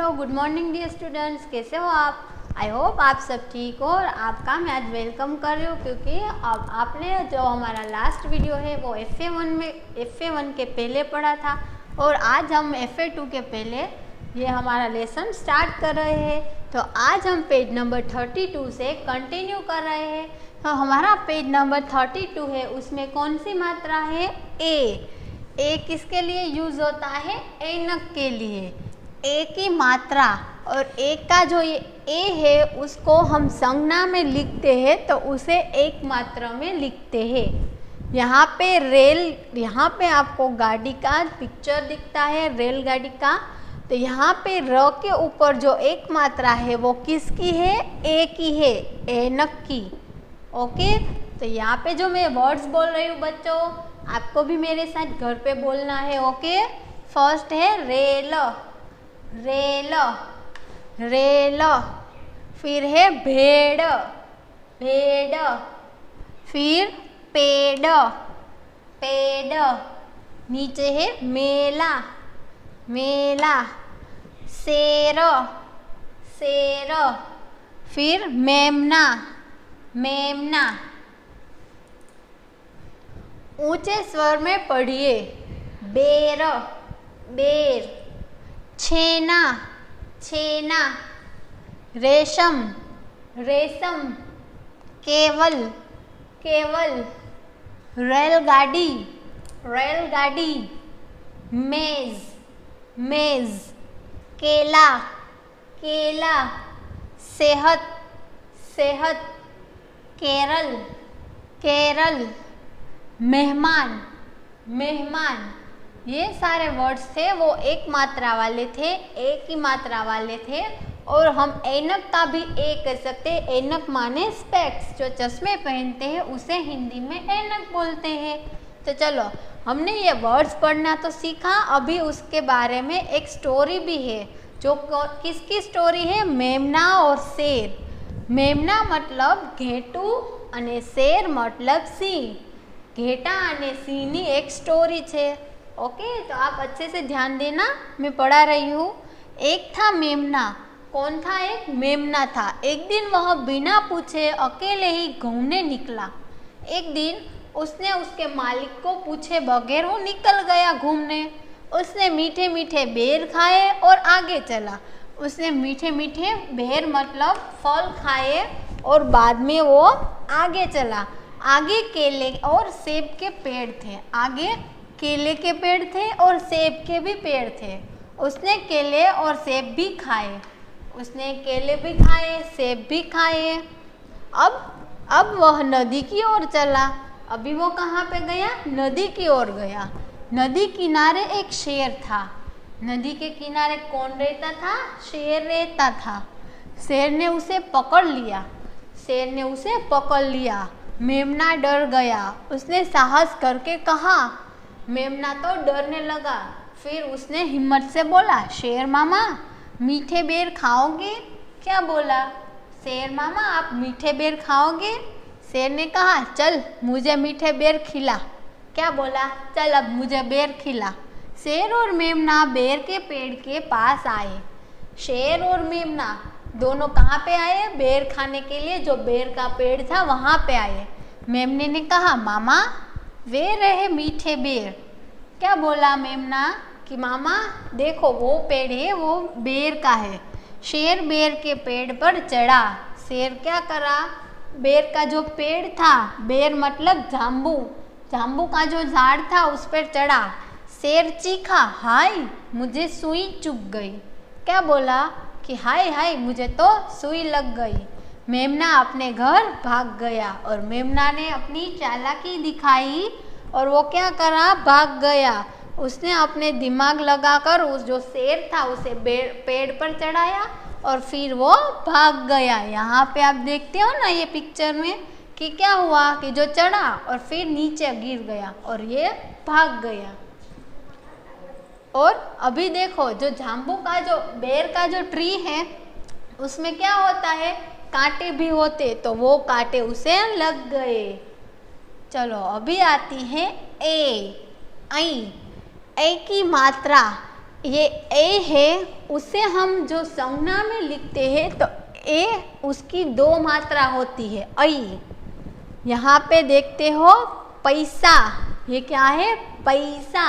Hello good morning dear students, कैसे हो आप? आई होप आप सब ठीक हो। और आपका मैं आज वेलकम कर रही हूँ क्योंकि अब आपने जो हमारा लास्ट वीडियो है वो FA1 के पहले पढ़ा था और आज हम FA2 के पहले ये हमारा लेसन स्टार्ट कर रहे हैं। तो आज हम पेज नंबर 32 से कंटिन्यू कर रहे हैं। तो हमारा पेज नंबर 32 है, उसमें कौन सी मात्रा है? ए किसके लिए यूज होता है? ऐनक के लिए। ए की मात्रा और ए का जो ये ए है उसको हम संज्ञा में लिखते हैं तो उसे एक मात्रा में लिखते हैं। यहाँ पे यहाँ पे आपको गाड़ी का पिक्चर दिखता है, रेलगाड़ी का। तो यहाँ पे र के ऊपर जो एक मात्रा है वो किसकी है? ए की है, ऐनक की। ओके, तो यहाँ पे जो मैं वर्ड्स बोल रही हूँ बच्चों, आपको भी मेरे साथ घर पे बोलना है। ओके, फर्स्ट है रेल, रेल रेल, फिर है भेड़, भेड़, फिर पेड़, पेड़, नीचे है मेला, मेला, शेर, शेर, फिर मेमना, मेमना। ऊंचे स्वर में पढ़िए। बेर, बेर, छेना, छेना, रेशम, रेशम, केवल, केवल, रेलगाड़ी, रेलगाड़ी, मेज, मेज, केला, केला, सेहत, सेहत, केरल, केरल, मेहमान, मेहमान। ये सारे वर्ड्स थे वो एक मात्रा वाले थे, एक ही मात्रा वाले थे। और हम ऐनक का भी ए कर सकते हैं। ऐनक माने स्पेक्स, जो चश्मे पहनते हैं उसे हिंदी में ऐनक बोलते हैं। तो चलो, हमने ये वर्ड्स पढ़ना तो सीखा, अभी उसके बारे में एक स्टोरी भी है। जो किसकी स्टोरी है? मेमना और शेर। मेमना मतलब घेटू અને शेर मतलब सिंह। घेटा અને सिंहनी एक स्टोरी है। ओके, तो आप अच्छे से ध्यान देना, मैं पढ़ा रही हूँ। एक था मेमना। कौन था? एक मेमना था। एक दिन वह बिना पूछे अकेले ही घूमने निकला। एक दिन उसने उसके मालिक को पूछे बगैर वो निकल गया घूमने। उसने मीठे मीठे बेर खाए और आगे चला। उसने मीठे मीठे बेर मतलब फल खाए और बाद में वो आगे चला। आगे केले और सेब के पेड़ थे। आगे केले के पेड़ थे और सेब के भी पेड़ थे। उसने केले और सेब भी खाए। उसने केले भी खाए, सेब भी खाए। अब वह नदी की ओर चला। अभी वो कहाँ पे गया? नदी की ओर गया। नदी किनारे एक शेर था। नदी के किनारे कौन रहता था? शेर रहता था। शेर ने उसे पकड़ लिया। शेर ने उसे पकड़ लिया। मेमना डर गया। उसने साहस करके कहा। मेमना तो डरने लगा। फिर उसने हिम्मत से बोला, शेर मामा मीठे बेर खाओगे? क्या बोला? शेर मामा आप मीठे बेर खाओगे? शेर ने कहा, चल मुझे मीठे बेर खिला। क्या बोला? चल अब मुझे बेर खिला। शेर और मेमना बेर के पेड़ के पास आए। शेर और मेमना दोनों कहाँ पे आए? बेर खाने के लिए। जो बेर का पेड़ था वहाँ पे आए। मेमने ने कहा, मामा वे रहे मीठे बेर। क्या बोला मेमना? कि मामा देखो वो पेड़ है, वो बेर का है। शेर बेर के पेड़ पर चढ़ा। शेर क्या करा? बेर का जो पेड़ था, बेर मतलब जाम्बू, जाम्बू का जो झाड़ था उस पर चढ़ा। शेर चीखा, हाय मुझे सुई चुभ गई। क्या बोला? कि हाय हाय मुझे तो सुई लग गई। मेमना अपने घर भाग गया और मेमना ने अपनी चालाकी दिखाई और वो क्या करा? भाग गया। उसने अपने दिमाग लगाकर उस जो शेर था उसे पेड़ पर चढ़ाया और फिर वो भाग गया। यहाँ पे आप देखते हो ना ये पिक्चर में कि क्या हुआ कि जो चढ़ा और फिर नीचे गिर गया और ये भाग गया। और अभी देखो जो जाम्बू का जो बेर का जो ट्री है उसमें क्या होता है? कांटे भी होते, तो वो कांटे उसे लग गए। चलो अभी आती है ए। ऐ की मात्रा ये ए है, उसे हम जो संज्ञा में लिखते हैं तो ए उसकी दो मात्रा होती है ऐ। यहाँ पे देखते हो पैसा, ये क्या है पैसा।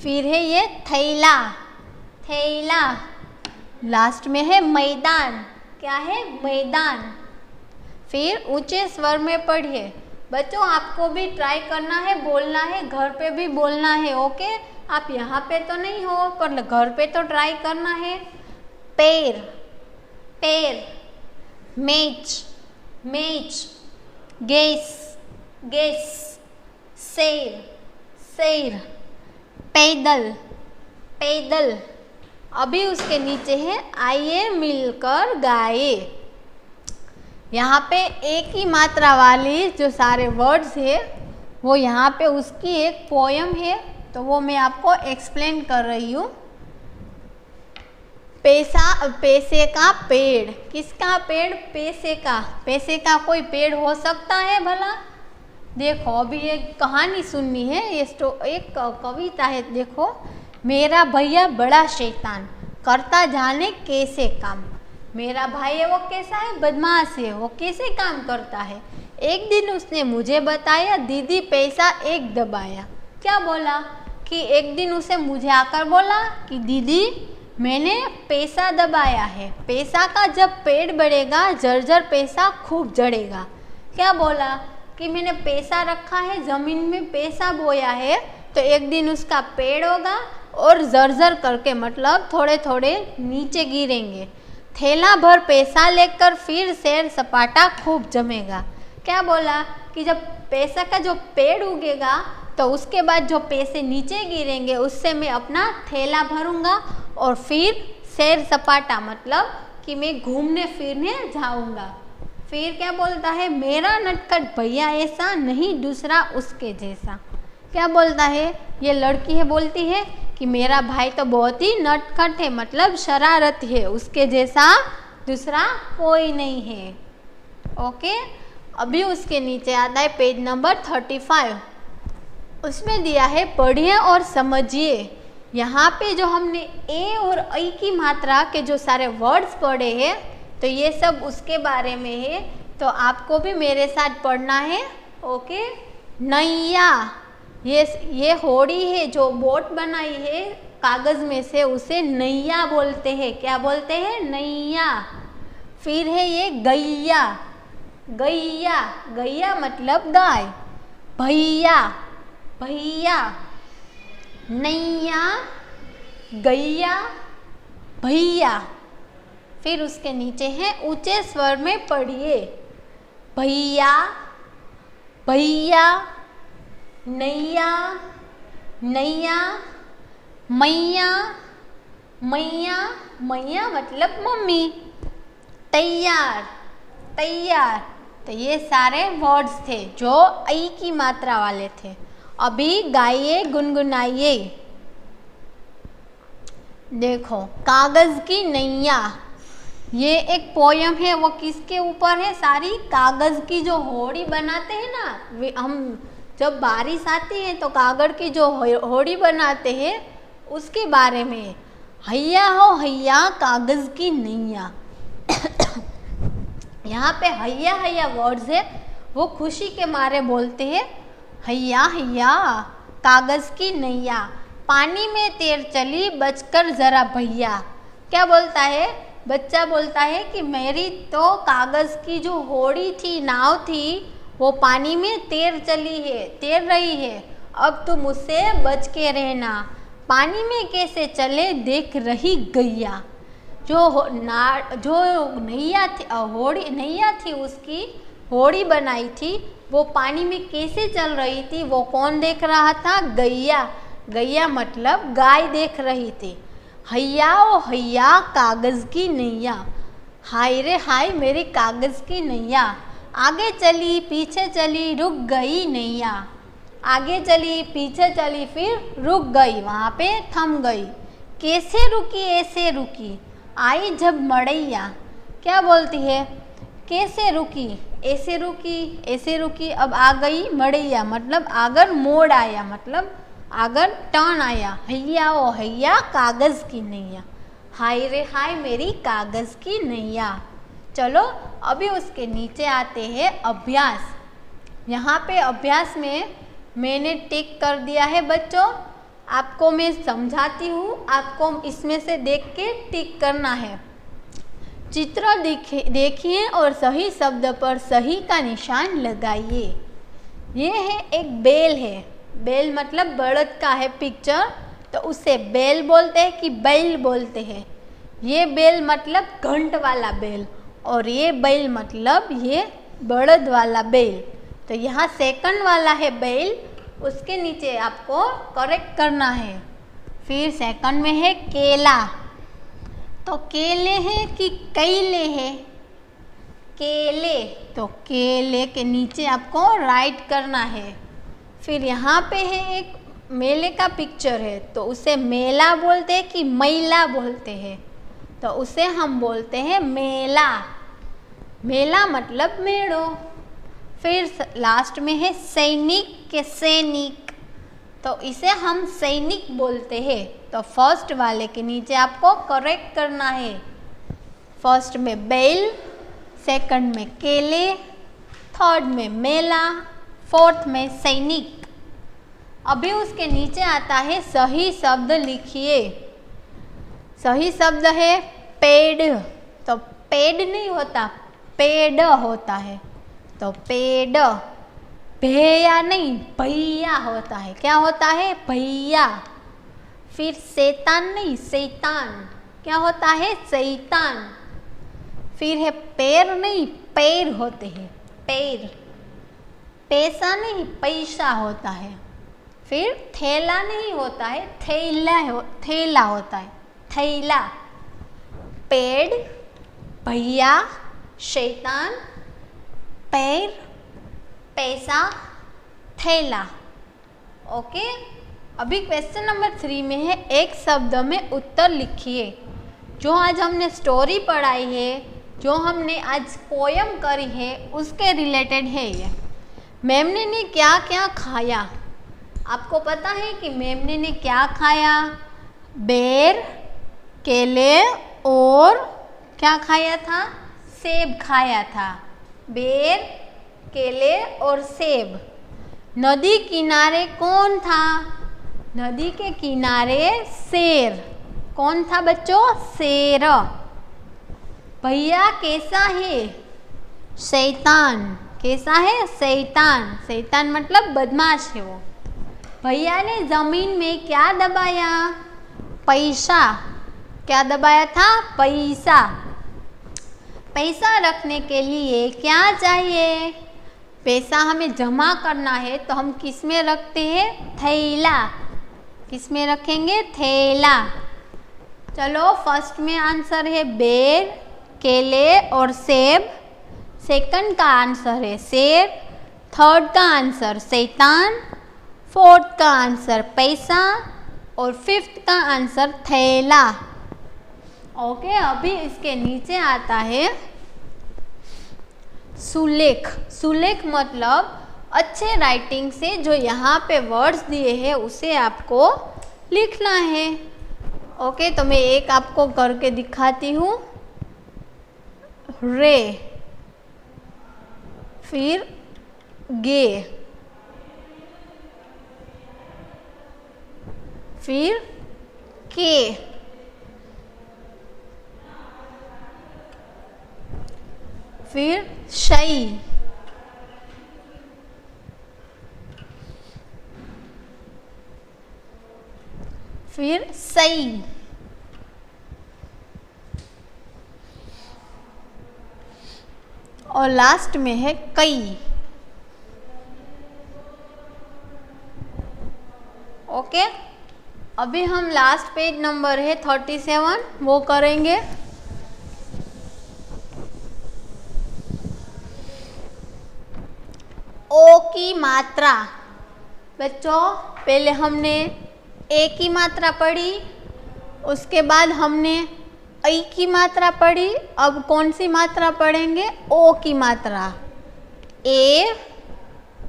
फिर है ये थैला, थैला। लास्ट में है मैदान, क्या है मैदान। फिर ऊंचे स्वर में पढ़िए। बच्चों आपको भी ट्राई करना है, बोलना है, घर पे भी बोलना है। ओके, आप यहाँ पे तो नहीं हो पर घर पे तो ट्राई करना है। पैर, पैर। मेज, मेज। Gas, gas. शेर, शेर। पैदल, पैदल। अभी उसके नीचे है आइए मिलकर गाए। यहाँ पे एक ही मात्रा वाली जो सारे वर्ड्स है वो यहाँ पे उसकी एक पोयम है, तो वो मैं आपको एक्सप्लेन कर रही हूँ। पैसा, पैसे का पेड़। किसका पेड़? पैसे का। पैसे का कोई पेड़ हो सकता है भला? देखो अभी एक कहानी सुननी है, ये एक कविता है। देखो, मेरा भैया बड़ा शैतान, करता जाने कैसे काम। मेरा भाई है वो कैसा है? बदमाश है। वो कैसे काम करता है? एक दिन उसने मुझे बताया, दीदी पैसा एक दबाया। क्या बोला? कि एक दिन उसे मुझे आकर बोला कि दीदी मैंने पैसा दबाया है। पैसा का जब पेड़ बढ़ेगा जर्जर पैसा खूब जड़ेगा। क्या बोला? कि मैंने पैसा रखा है, ज़मीन में पैसा बोया है, तो एक दिन उसका पेड़ होगा और जर्जर करके मतलब थोड़े थोड़े नीचे गिरेंगे। थैला भर पैसा लेकर फिर सैर सपाटा खूब जमेगा। क्या बोला? कि जब पैसा का जो पेड़ उगेगा तो उसके बाद जो पैसे नीचे गिरेंगे उससे मैं अपना थैला भरूंगा और फिर सैर सपाटा मतलब कि मैं घूमने फिरने जाऊंगा। फिर क्या बोलता है? मेरा नटखट भैया ऐसा नहीं दूसरा उसके जैसा। क्या बोलता है? ये लड़की है बोलती है कि मेरा भाई तो बहुत ही नटखट है, मतलब शरारत है, उसके जैसा दूसरा कोई नहीं है। ओके, अभी उसके नीचे आता है पेज नंबर 35। उसमें दिया है पढ़िए और समझिए। यहाँ पे जो हमने ए और ऐ की मात्रा के जो सारे वर्ड्स पढ़े हैं तो ये सब उसके बारे में है, तो आपको भी मेरे साथ पढ़ना है। ओके, नैया, ये होड़ी है जो बोट बनाई है कागज में से, उसे नैया बोलते हैं। क्या बोलते हैं? नैया। फिर है ये गैया, गैया, गैया मतलब गाय। भैया, भैया। नैया, गैया, भैया। फिर उसके नीचे है ऊंचे स्वर में पढ़िए। भैया, भैया। नैया, नैया। मैया, मैया, मैया मतलब मम्मी। तैयार, तैयार। तो ये सारे वर्ड्स थे जो ऐ की मात्रा वाले थे। अभी गाइए, गुनगुनाइए। देखो, कागज की नैया, ये एक पोयम है। वो किसके ऊपर है? सारी कागज की जो होड़ी बनाते हैं ना, हम जब बारिश आती है तो कागज की जो होड़ी बनाते हैं उसके बारे में। हैया हो हैया कागज की नैया। यहाँ पे हैया हैया वर्ड्स है, वो खुशी के मारे बोलते हैं हैया हैया कागज की नैया, पानी में तैर चली बचकर जरा भैया। क्या बोलता है? बच्चा बोलता है कि मेरी तो कागज की जो होड़ी थी, नाव थी, वो पानी में तैर चली है, तैर रही है। अब तुम उससे बच के रहना। पानी में कैसे चले देख रही गैया। जो नैया थी, होड़ी नैया थी, उसकी होड़ी बनाई थी, वो पानी में कैसे चल रही थी, वो कौन देख रहा था? गैया। गैया मतलब गाय देख रही थी। हैया ओ हैया कागज की नैया, हाय रे हाय मेरी कागज की नैया। आगे चली पीछे चली रुक गई नैया। आगे चली पीछे चली फिर रुक गई, वहाँ पे थम गई। कैसे रुकी ऐसे रुकी, आई जब मड़ैया। क्या बोलती है? कैसे रुकी, ऐसे रुकी, अब आ गई मड़ैया, मतलब आगर मोड़ आया, मतलब अगर टर्न आया, हैया ओ हैया कागज़ की नैया, हाय रे हाय मेरी कागज़ की नैया। चलो अभी उसके नीचे आते हैं अभ्यास। यहाँ पे अभ्यास में मैंने टिक कर दिया है बच्चों, आपको मैं समझाती हूँ, आपको इसमें से देख के टिक करना है। चित्र देखिए और सही शब्द पर सही का निशान लगाइए। ये है एक बैल है, बैल मतलब बड़द का है पिक्चर, तो उसे बैल बोलते हैं कि बैल बोलते हैं। ये बैल मतलब घंट वाला बैल, और ये बैल मतलब ये बड़द वाला बैल। तो यहाँ सेकंड वाला है बैल, उसके नीचे आपको करेक्ट करना है। फिर सेकंड में है केला, तो केले है कि कैले है? केले, तो केले के नीचे आपको राइट करना है। फिर यहाँ पे है एक मेले का पिक्चर है, तो उसे मेला बोलते हैं कि मैला बोलते हैं? तो उसे हम बोलते हैं मेला। मेला मतलब मेड़ो। फिर लास्ट में है सैनिक के सैनिक, तो इसे हम सैनिक बोलते हैं। तो फर्स्ट वाले के नीचे आपको करेक्ट करना है। फर्स्ट में बैल, सेकंड में केले, थर्ड में मेला, फोर्थ में सैनिक। अभी उसके नीचे आता है सही शब्द लिखिए। सही शब्द है पेड़, तो पेड़ नहीं होता, पेड़ होता है। तो पेड़, भैया नहीं भैया होता है। क्या होता है? भैया। फिर शैतान नहीं शैतान, क्या होता है? शैतान। फिर है पैर नहीं पैर होते हैं, पैर। पैसा नहीं पैसा होता है। फिर थैला नहीं होता है, थैला होता है, थैला। पेड़, भैया, शैतान, पैर, पैसा, थैला। ओके। अभी क्वेश्चन नंबर 3 में है एक शब्द में उत्तर लिखिए। जो आज हमने स्टोरी पढ़ाई है, जो हमने आज पोयम करी है, उसके रिलेटेड है ये। मेमने ने क्या क्या खाया? आपको पता है कि मेमने ने क्या खाया? बेर, केले और क्या खाया था? सेब खाया था। बेर, केले और सेब। नदी किनारे कौन था? नदी के किनारे शेर। कौन था बच्चों? शेर। भैया कैसा है? शैतान। कैसा है? शैतान। शैतान मतलब बदमाश है वो। भैया ने जमीन में क्या दबाया? पैसा। क्या दबाया था? पैसा। पैसा रखने के लिए क्या चाहिए? पैसा हमें जमा करना है तो हम किस में रखते हैं? थैला। किस में रखेंगे? थैला। चलो फर्स्ट में आंसर है बेर, केले और सेब। सेकंड का आंसर है शेर। थर्ड का आंसर शैतान। फोर्थ का आंसर पैसा और फिफ्थ का आंसर थैला। ओके। अभी इसके नीचे आता है सुलेख। सुलेख मतलब अच्छे राइटिंग से जो यहाँ पे वर्ड्स दिए हैं उसे आपको लिखना है। ओके। तो मैं एक आपको करके दिखाती हूँ। रे, फिर गे, फिर के, फिर शई, फिर सई, और लास्ट में है कई। ओके। अभी हम लास्ट पेज नंबर है 37 वो करेंगे। ओ की मात्रा। बच्चों पहले हमने ए की मात्रा पढ़ी, उसके बाद हमने ऐ की मात्रा पढ़ी। अब कौन सी मात्रा पढ़ेंगे? ओ की मात्रा। ए,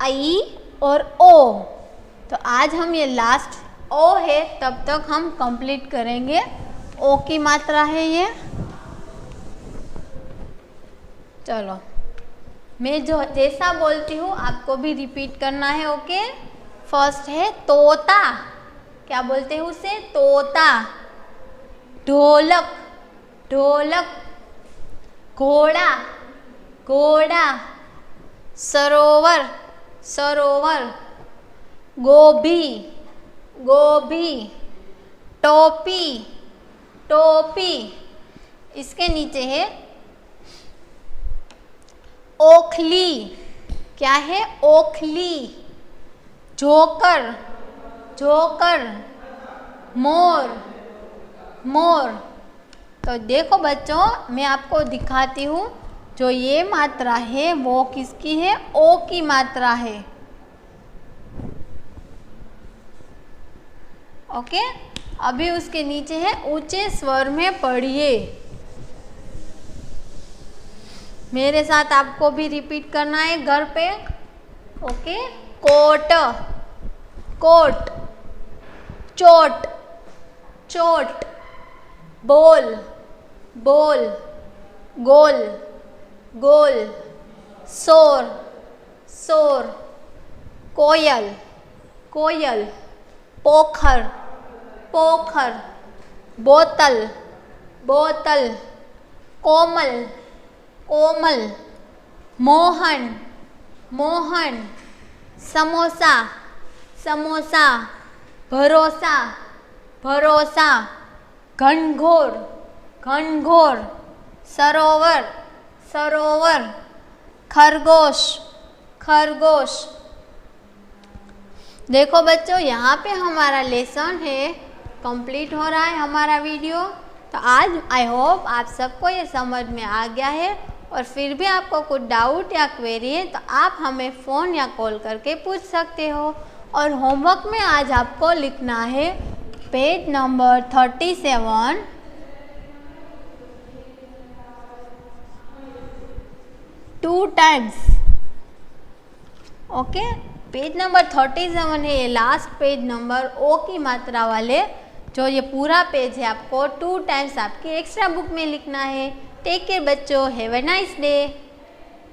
ऐ और ओ। तो आज हम ये लास्ट ओ है तब तक हम कंप्लीट करेंगे। ओ की मात्रा है ये। चलो, मैं जो जैसा बोलती हूँ आपको भी रिपीट करना है। ओके, फर्स्ट है तोता। क्या बोलते हैं उसे? तोता। ढोलक, ढोलक। घोड़ा, घोड़ा। सरोवर, सरोवर। गोभी, गोभी। टोपी, टोपी। इसके नीचे है ओखली। क्या है? ओखली। Joker, joker. मोर, मोर। तो देखो बच्चों, मैं आपको दिखाती हूँ, जो ये मात्रा है वो किसकी है? ओ की मात्रा है। ओके, अभी उसके नीचे है ऊंचे स्वर में पढ़िए। मेरे साथ आपको भी रिपीट करना है घर पे। Okay, coat, coat. चोट, चोट। बोल, बोल। गोल, गोल। शोर, शोर। कोयल, कोयल। पोखर, पोखर। बोतल, बोतल। कोमल, कोमल। मोहन, मोहन। समोसा, समोसा। भरोसा, भरोसा। घनघोर, घनघोर। सरोवर, सरोवर। खरगोश, खरगोश। देखो बच्चों, यहाँ पे हमारा लेसन है कंप्लीट हो रहा है हमारा वीडियो। तो आज आई होप आप सबको ये समझ में आ गया है। और फिर भी आपको कुछ डाउट या क्वेरी है तो आप हमें फ़ोन या कॉल करके पूछ सकते हो। और होमवर्क में आज आपको लिखना है page number 37 2 times. Okay, page number 37 है ये लास्ट पेज नंबर ओ की मात्रा वाले। जो ये पूरा पेज है आपको 2 टाइम्स आपकी एक्स्ट्रा बुक में लिखना है। टेक केयर बच्चों, हैव अ नाइस डे।